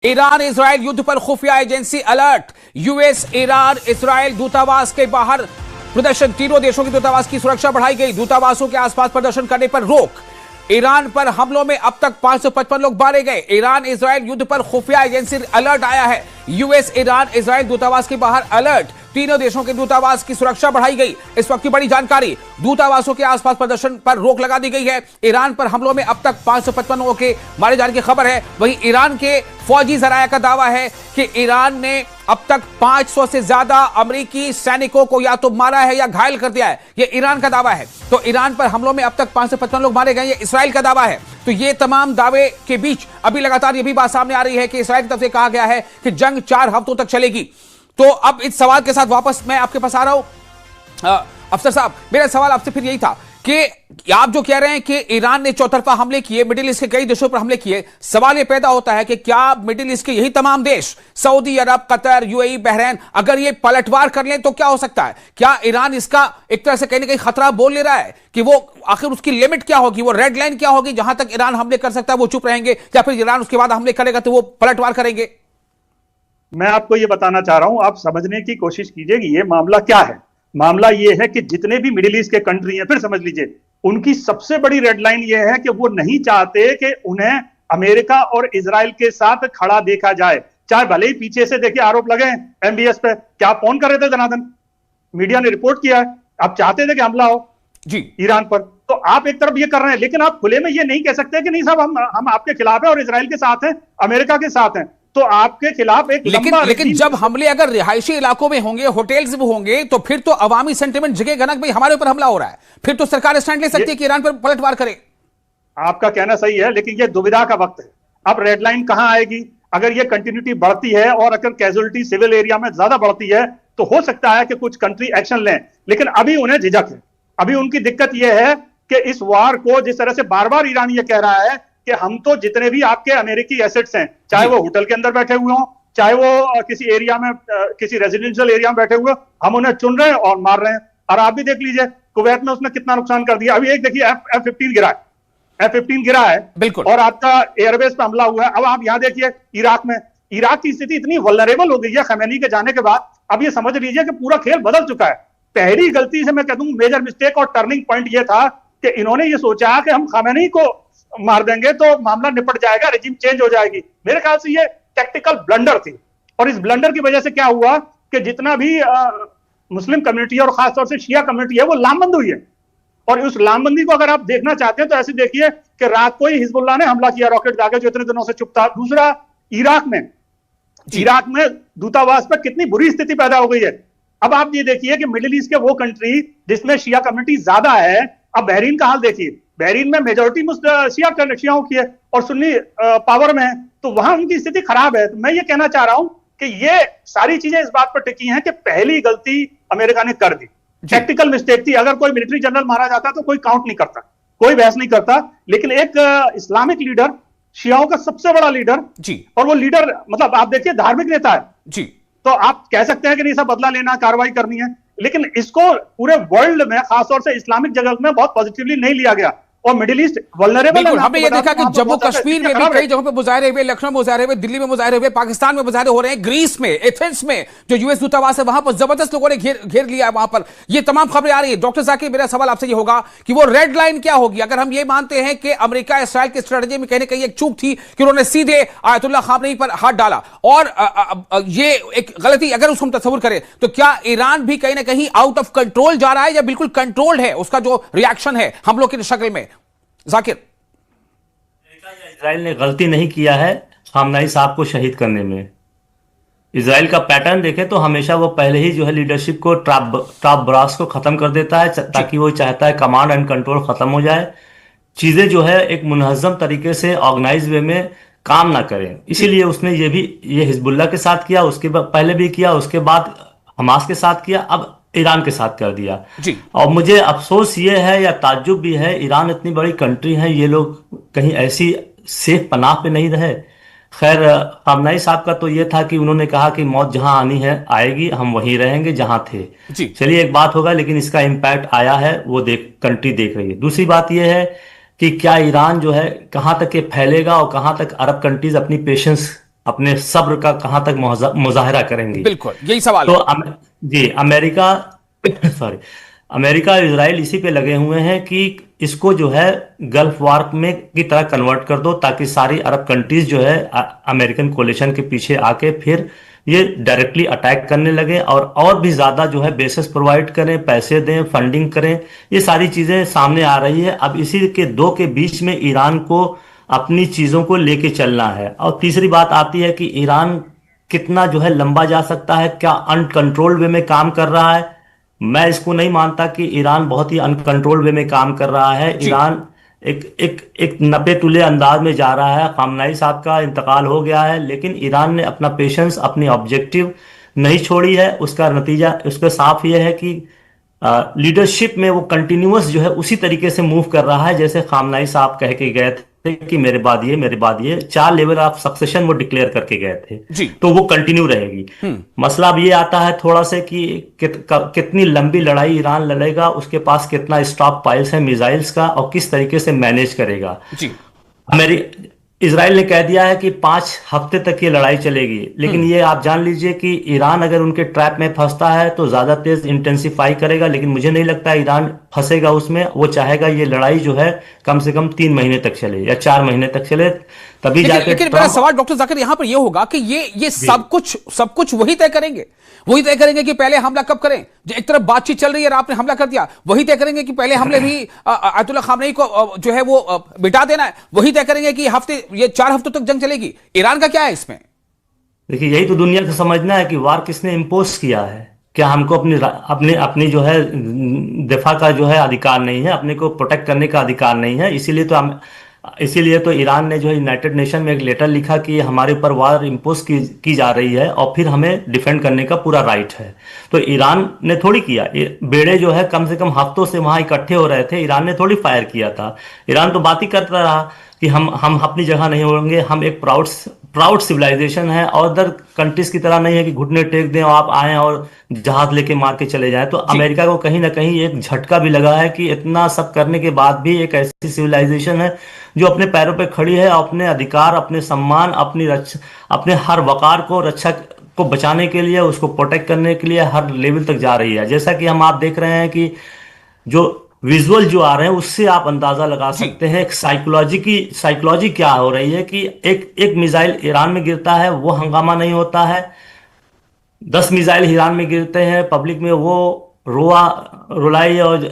Iran Israel युद्ध पर खुफिया agency alert. US Iran Israel दूतावास के बाहर प्रदर्शन, तीनों देशों के दूतावास की सुरक्षा बढ़ाई गई। दूतावासों के आसपास प्रदर्शन करने पर रोक। ईरान पर हमलों में अब तक 555 लोग मारे गए। ईरान इजराइल युद्ध पर खुफिया एजेंसी अलर्ट आया है। यूएस ईरान इजराइल दूतावास के बाहर अलर्ट, तीनों देशों के दूतावास की सुरक्षा बढ़ाई गई। इस वक्त की बड़ी जानकारी, दूतावासों के आसपास प्रदर्शन पर रोक लगा दी गई है। ईरान पर हमलों में अब तक 555 लोगों के मारे जाने की खबर है। वहीं ईरान के फौजी जराया का दावा है कि ईरान ने अब तक 500 से ज्यादा अमेरिकी सैनिकों को या तो मारा है या घायल कर दिया है। यह ईरान का दावा है। तो ईरान पर हमलों में अब तक 555 लोग मारे गए, ये इसराइल का दावा है। तो ये तमाम दावे के बीच अभी लगातार यह भी बात सामने आ रही है कि इसराइल की तरफ से कहा गया है कि जंग 4 हफ्तों तक चलेगी। तो अब इस सवाल के साथ वापस मैं आपके पास आ रहा हूं। अफसर साहब, मेरा सवाल आपसे फिर यही था कि आप जो कह रहे हैं कि ईरान ने चौतरफा हमले किए, मिडिल ईस्ट के कई देशों पर हमले किए, सवाल यह पैदा होता है कि क्या मिडिल ईस्ट के यही तमाम देश, सऊदी अरब, कतर, यूएई, बहरीन, अगर ये पलटवार कर लें तो क्या हो सकता है? क्या ईरान इसका एक तरह से कहीं ना कहीं खतरा बोल ले रहा है कि वो आखिर उसकी लिमिट क्या होगी, वो रेड लाइन क्या होगी, जहां तक ईरान हमले कर सकता है वो चुप रहेंगे, या फिर ईरान उसके बाद हमले करेगा तो वो पलटवार करेंगे? मैं आपको ये बताना चाह रहा हूं, आप समझने की कोशिश कीजिए कि ये मामला क्या है। मामला ये है कि जितने भी मिडिल ईस्ट के कंट्री हैं, फिर समझ लीजिए, उनकी सबसे बड़ी रेड लाइन ये है कि वो नहीं चाहते कि उन्हें अमेरिका और इजराइल के साथ खड़ा देखा जाए। चाहे भले ही पीछे से देखिए आरोप लगे एमबीएस पे। क्या आप फोन कर रहे थे जनार्दन? मीडिया ने रिपोर्ट किया है। आप चाहते थे कि हमला हो जी ईरान पर, तो आप एक तरफ ये कर रहे हैं, लेकिन आप खुले में ये नहीं कह सकते कि नहीं साहब हम आपके खिलाफ है और इजराइल के साथ हैं, अमेरिका के साथ हैं। तो आपके खिलाफ एक लेकिन जब हमले अगर रिहायशी इलाकों में होंगे, होटल्स में होंगे, तो फिर तो अवामी सेंटिमेंट जगेगा ना, भाई हमारे ऊपर हमला हो रहा है। फिर तो सरकार स्टैंड ले सकती है कि ईरान पर पलटवार करे। आपका कहना सही है, लेकिन ये दुविधा का वक्त है। अब रेड लाइन कहां आएगी? अगर ये कंटिन्यूटी बढ़ती है और अगर कैजुअलिटी सिविल एरिया में ज्यादा बढ़ती है तो हो सकता है कि कुछ कंट्री एक्शन लें, लेकिन अभी उन्हें झिझक है। अभी उनकी दिक्कत यह है कि इस वार को, जिस तरह से बार बार ईरान ये कह रहा है कि हम तो जितने भी आपके अमेरिकी एसेट्स हैं, चाहे वो होटल के अंदर बैठे हुए हों, चाहे वो किसी एरिया में, किसी रेजिडेंशियल एरिया में बैठे हुए, हम उन्हें चुन रहे हैं और मार रहे हैं। और आप भी देख लीजिए कुवैत में उसने कितना नुकसान कर दिया। अभी एक देखिए F-15 गिरा है, F-15 गिरा है बिल्कुल, और आपका एयरबेस पे हमला हुआ है। अब आप यहां देखिए इराक में, इराक की स्थिति इतनी वल्नरेबल हो गई है खमैनी के जाने के बाद। अब ये समझ लीजिए कि पूरा खेल बदल चुका है। पहली गलती से मैं कह दूं, मेजर मिस्टेक और टर्निंग पॉइंट ये था कि इन्होंने ये सोचा कि हम खमैनी को मार देंगे तो मामला निपट जाएगा, रेजिम चेंज हो जाएगी। मेरे ख्याल से ये टैक्टिकल ब्लंडर थी, और इस ब्लंडर की वजह से क्या हुआ कि जितना भी मुस्लिम कम्युनिटी और खासतौर से शिया कम्युनिटी है वो लामबंद हुई है। और उस लामबंदी को अगर आप देखना चाहते हैं तो ऐसे देखिए कि रात को ही हिजबुल्लाह ने हमला किया रॉकेट दागे, जो इतने दिनों से चुप था। दूसरा, इराक में दूतावास पर कितनी बुरी स्थिति पैदा हो गई है। अब आप ये देखिए कि मिडिल ईस्ट के वो कंट्री जिसमें शिया कम्युनिटी ज्यादा है, अब बहरीन का हाल देखिए। बहरीन में मेजोरिटी शियाओं की है और सुन्नी पावर में है, तो वहां उनकी स्थिति खराब है। तो मैं ये कहना चाह रहा हूं कि ये सारी चीजें इस बात पर टिकी हैं कि पहली गलती अमेरिका ने कर दी, टैक्टिकल मिस्टेक थी। अगर कोई मिलिट्री जनरल मारा जाता तो कोई काउंट नहीं करता, कोई बहस नहीं करता, लेकिन एक इस्लामिक लीडर, शियाओं का सबसे बड़ा लीडर जी, और वो लीडर मतलब आप देखिए धार्मिक नेता है जी, तो आप कह सकते हैं कि नहीं, सब बदला लेना, कार्रवाई करनी है, लेकिन इसको पूरे वर्ल्ड में, खासतौर से इस्लामिक जगत में बहुत पॉजिटिवली नहीं लिया गया। और मिडिल ईस्ट वल्नरेबल है। हमने ये देखा कि जम्मू कश्मीर में भी कई जगहों पे मुजाहरे हुए, लखनऊ में मुजाहरे हुए, दिल्ली में मुजाहरे हुए, पाकिस्तान में मुजाहरे हो रहे हैं, ग्रीस में, एथेंस में जो यूएस दूतावास है वहां पर जबरदस्त लोगों ने घेर लिया है। वहां पर ये तमाम खबरें आ रही है। डॉक्टर जाकिर, मेरा सवाल आपसे ये होगा कि वो रेड लाइन क्या होगी? अगर हम ये मानते हैं कि अमेरिका इसराइल की स्ट्रेटजी में कहीं ना कहीं एक चूक थी कि उन्होंने सीधे आयतुल्लाह खामनेई पर हाथ डाला, और ये एक गलती अगर उसको हम तस्वुर करें, तो क्या ईरान भी कहीं ना कहीं आउट ऑफ कंट्रोल जा रहा है या बिल्कुल कंट्रोल्ड है उसका जो रिएक्शन है हमलों की शक्ल में? जाकिर, इजराइल ने गलती नहीं किया है खामनेई साहब को शहीद करने में। इजराइल का पैटर्न देखें तो हमेशा वो पहले ही जो है लीडरशिप को, टॉप ब्रास को खत्म कर देता है, ताकि वो चाहता है कमांड एंड कंट्रोल खत्म हो जाए, चीजें जो है एक मुनहज़्ज़म तरीके से ऑर्गेनाइज वे में काम ना करें। इसीलिए उसने ये हिजबुल्लाह के साथ किया, उसके पहले भी किया, उसके बाद हमास के साथ किया, अब ईरान के साथ कर दिया जी। और मुझे अफसोस ये है या ताज्जुब भी है, ईरान इतनी बड़ी कंट्री है, ये लोग कहीं ऐसी सेफ पनाह पे नहीं रहे। खैर, खामनेई साहब का तो ये था कि उन्होंने कहा कि मौत जहां आनी है आएगी, हम वहीं रहेंगे जहां थे। चलिए, एक बात होगा, लेकिन इसका इम्पैक्ट आया है, वो कंट्री देख रही है। दूसरी बात यह है कि क्या ईरान जो है कहां तक ये फैलेगा और कहां तक अरब कंट्रीज अपनी पेशेंस अपने सब्र का कहां तक मुजाहरा करेंगी। बिल्कुल यही सवाल तो है। जी अमेरिका सॉरी, अमेरिका और इजराइल इसी पे लगे हुए हैं कि इसको जो है गल्फ वार में की तरह कन्वर्ट कर दो, ताकि सारी अरब कंट्रीज जो है अमेरिकन कोलिशन के पीछे आके फिर ये डायरेक्टली अटैक करने लगे और भी ज्यादा जो है बेसेस प्रोवाइड करें, पैसे दें, फंडिंग करें। ये सारी चीजें सामने आ रही है। अब इसी के दो के बीच में ईरान को अपनी चीजों को लेके चलना है। और तीसरी बात आती है कि ईरान कितना जो है लंबा जा सकता है, क्या अनकंट्रोल्ड वे में काम कर रहा है। मैं इसको नहीं मानता कि ईरान बहुत ही अनकंट्रोल्ड वे में काम कर रहा है। ईरान एक नपे तुले अंदाज में जा रहा है। खामनाई साहब का इंतकाल हो गया है, लेकिन ईरान ने अपना पेशेंस, अपनी ऑब्जेक्टिव नहीं छोड़ी है। उसका नतीजा उसका साफ ये है कि लीडरशिप में वो कंटिन्यूअस जो है उसी तरीके से मूव कर रहा है जैसे खामनाई साहब कह के गए थे कि मेरे बाद ये, मेरे बाद ये। 4 लेवल ऑफ सक्सेशन वो डिक्लेयर करके गए थे, तो वो कंटिन्यू रहेगी। मसला अब ये आता है थोड़ा से कि कितनी लंबी लड़ाई ईरान लड़ेगा, उसके पास कितना स्टॉक पाइल्स है मिसाइल्स का, और किस तरीके से मैनेज करेगा। इजराइल ने कह दिया है कि 5 हफ्ते तक ये लड़ाई चलेगी, लेकिन ये आप जान लीजिए कि ईरान अगर उनके ट्रैप में फंसता है तो ज्यादा तेज इंटेंसिफाई करेगा, लेकिन मुझे नहीं लगता ईरान फंसेगा उसमें। वो चाहेगा ये लड़ाई जो है कम से कम 3 महीने तक चले या 4 महीने तक चले, तभी जाके। लेकिन मेरा सवाल डॉक्टर जाकिर यहां पर यह होगा कि ये सब कुछ वही तय करेंगे। वही तय करेंगे कि पहले हमला कब करें। जो एक तरफ बातचीत चल रही है और आपने हमला कर दिया, वही तय करेंगे कि पहले हमले भी आयतुल्लाह खामनेई को जो है वो मिटा देना है। वही तय करेंगे कि ये 4 हफ्तों तक जंग चलेगी। ईरान का क्या है इसमें? देखिए, यही तो दुनिया को समझना है कि वार किसने इंपोज किया है। क्या हमको अपनी जो है दिफा का जो है अधिकार नहीं है, अपने को प्रोटेक्ट करने का अधिकार नहीं है। इसीलिए तो ईरान ने जो है यूनाइटेड नेशन में एक लेटर लिखा कि हमारे ऊपर वार इंपोज की जा रही है और फिर हमें डिफेंड करने का पूरा राइट है। तो ईरान ने थोड़ी किया। बेड़े जो है कम से कम हफ्तों से वहां इकट्ठे हो रहे थे, ईरान ने थोड़ी फायर किया था। ईरान तो बात ही करता रहा कि हम अपनी जगह नहीं होंगे, हम एक प्राउड सिविलाइजेशन है, और अदर कंट्रीज की तरह नहीं है कि घुटने टेक दें और आप आए और जहाज लेके मार के चले जाएं। तो अमेरिका को कहीं ना कहीं एक झटका भी लगा है कि इतना सब करने के बाद भी एक ऐसी सिविलाइजेशन है जो अपने पैरों पे खड़ी है, अपने अधिकार, अपने सम्मान, अपने हर वकार को रक्षा को बचाने के लिए, उसको प्रोटेक्ट करने के लिए हर लेवल तक जा रही है। जैसा कि आप देख रहे हैं कि जो विजुअल जो आ रहे हैं उससे आप अंदाजा लगा सकते हैं साइकोलॉजी क्या हो रही है कि एक मिसाइल ईरान में गिरता है वो हंगामा नहीं होता है, 10 मिसाइल ईरान में गिरते हैं पब्लिक में वो रुलाई और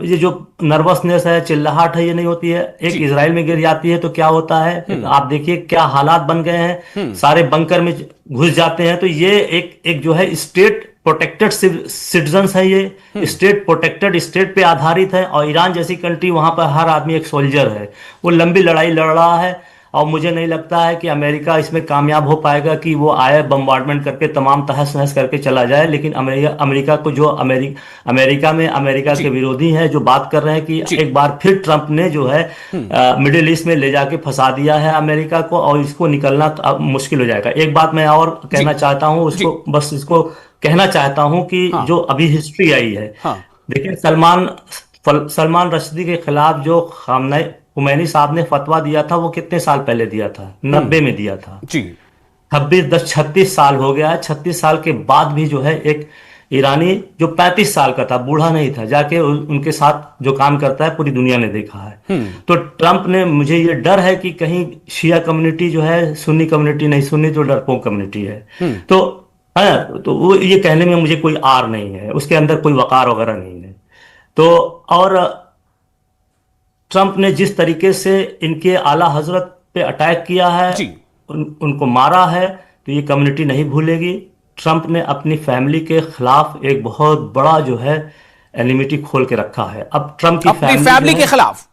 ये जो नर्वसनेस है, चिल्लाहट है, ये नहीं होती है। एक इजराइल में गिर जाती है तो क्या होता है, आप देखिए क्या हालात बन गए हैं, सारे बंकर में घुस जाते हैं। तो ये एक जो है स्टेट प्रोटेक्टेड सिटीजन्स है, ये स्टेट प्रोटेक्टेड, स्टेट पे आधारित है। और ईरान जैसी कंट्री, वहां पर हर आदमी एक सोल्जर है, वो लंबी लड़ाई लड़ रहा है। और मुझे नहीं लगता है कि अमेरिका इसमें कामयाब हो पाएगा कि वो आए बम्बार्डमेंट करके तमाम तहस नहस करके चला जाए। लेकिन अमेरिका को जो अमेरिका के विरोधी हैं जो बात कर रहे हैं कि एक बार फिर ट्रंप ने जो है मिडिल ईस्ट में ले जाके फंसा दिया है अमेरिका को, और इसको निकलना मुश्किल हो जाएगा। एक बात मैं और कहना चाहता हूँ, इसको कहना चाहता हूं कि जो अभी हिस्ट्री आई है, देखिए सलमान रश्दी के खिलाफ जो खुमैनी साहब ने फतवा दिया था वो कितने साल पहले दिया था? 90 में दिया था जी। 36 साल हो गया है। 36 साल के बाद भी जो है एक ईरानी जो 35 साल का था, बूढ़ा नहीं था, जाके उनके साथ जो काम करता है पूरी दुनिया ने देखा है। तो ट्रंप ने, मुझे ये डर है कि कहीं शिया कम्युनिटी जो है, सुन्नी कम्युनिटी नहीं, सुन्नी तो डरपोक कम्युनिटी है, तो वो ये कहने में मुझे कोई आर नहीं है, उसके अंदर कोई वकार वगैरह नहीं है। तो और ट्रंप ने जिस तरीके से इनके आला हजरत पे अटैक किया है, उनको मारा है, तो ये कम्युनिटी नहीं भूलेगी। ट्रंप ने अपनी फैमिली के खिलाफ एक बहुत बड़ा जो है एनिमिटी खोल के रखा है। अब ट्रंप की फैमिली के खिलाफ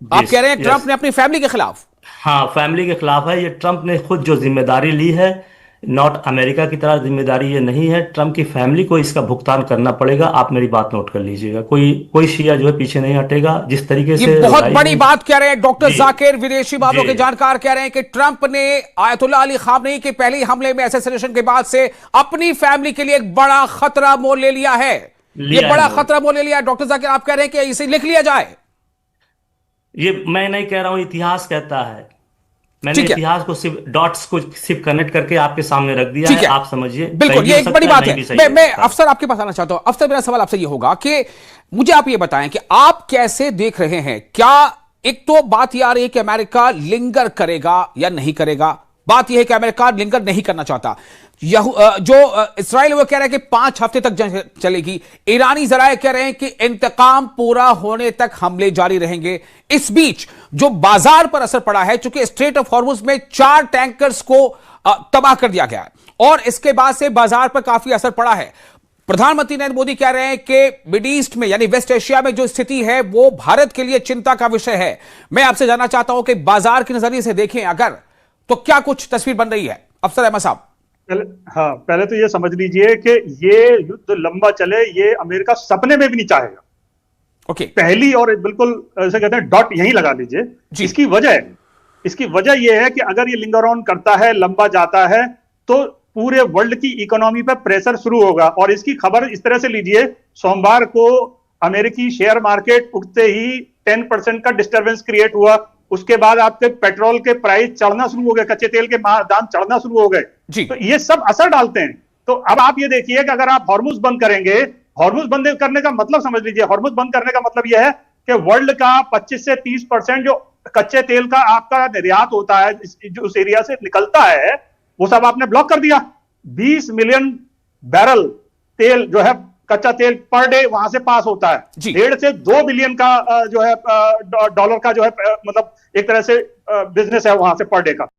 आप कह रहे हैं? ट्रंप ने अपनी फैमिली के खिलाफ? हाँ, फैमिली के खिलाफ है। ये ट्रंप ने खुद जो जिम्मेदारी ली है, नॉट अमेरिका की तरह जिम्मेदारी ये नहीं है, ट्रंप की फैमिली को इसका भुगतान करना पड़ेगा। आप मेरी बात नोट कर लीजिएगा, कोई शिया जो है पीछे नहीं हटेगा। जिस तरीके से बहुत बड़ी बात कह रहे हैं डॉक्टर जाकिर, विदेशी बातों के जानकार कह रहे हैं कि ट्रंप ने आयतुल्लाह अली खामनेई के पहले हमले में असैसिनेशन के बाद से अपनी फैमिली के लिए एक बड़ा खतरा मोल ले लिया है। ये बड़ा खतरा मोल ले लिया है। डॉक्टर जाकिर, आप कह रहे हैं कि इसे लिख लिया जाए? ये मैं नहीं कह रहा हूं, इतिहास कहता है। मैंने ठीक है। इतिहास को सिर्फ डॉट्स को सिर्फ कनेक्ट करके आपके सामने रख दिया ठीक है, है। आप समझिए। बिल्कुल, सही ये हो एक सकता बड़ी है, बात नहीं है। भी सही मैं हो मैं सकता है। अफसर आपके पास आना चाहता हूं। अफसर, मेरा सवाल आपसे ये होगा कि मुझे आप ये बताएं कि आप कैसे देख रहे हैं, क्या एक तो बात यह आ रही है कि अमेरिका लिंगर करेगा या नहीं करेगा। बात यह है कि अमेरिका लिंगर नहीं करना चाहता। जो इसराइल वो कह रहा है कि 5 हफ्ते तक जंग चलेगी। ईरानी जराए कह रहे हैं कि इंतकाम पूरा होने तक हमले जारी रहेंगे। इस बीच जो बाजार पर असर पड़ा है, चूंकि स्ट्रेट ऑफ हॉर्मुज में 4 टैंकर्स को तबाह कर दिया गया है और इसके बाद से बाजार पर काफी असर पड़ा है। प्रधानमंत्री नरेंद्र मोदी कह रहे हैं कि मिड ईस्ट में यानी वेस्ट एशिया में जो स्थिति है वो भारत के लिए चिंता का विषय है। मैं आपसे जानना चाहता हूं कि बाजार के नजरिए से देखें अगर, तो क्या कुछ तस्वीर बन रही है? अफसर अहमद साहब। पहले तो ये समझ लीजिए कि ये युद्ध लंबा चले, ये अमेरिका सपने में भी नहीं चाहेगा। ओके। पहली और बिल्कुल ऐसे कहते हैं डॉट यहीं लगा लीजिए। इसकी वजह यह है कि अगर ये लिंगर ऑन करता है, लंबा जाता है, तो पूरे वर्ल्ड की इकोनॉमी पर प्रेशर शुरू होगा। और इसकी खबर इस तरह से लीजिए, सोमवार को अमेरिकी शेयर मार्केट उठते ही 10% का डिस्टर्बेंस क्रिएट हुआ। उसके बाद आपके पेट्रोल के प्राइस चढ़ना शुरू हो गए, कच्चे तेल के दाम चढ़ना शुरू हो गए। तो ये सब असर डालते हैं। तो अब आप ये देखिए कि अगर आप हॉर्मुज बंद करेंगे, हॉर्मुज बंद करने का मतलब समझ लीजिए, हॉर्मुज बंद करने का मतलब यह है कि वर्ल्ड का 25 से 30% जो कच्चे तेल का आपका निर्यात होता है, जो उस एरिया से निकलता है, वो सब आपने ब्लॉक कर दिया। 20 मिलियन बैरल तेल जो है, कच्चा तेल पर डे वहां से पास होता है। 1.5 से 2 बिलियन का जो है डॉलर का जो है मतलब एक तरह से बिजनेस है वहां से पर डे का।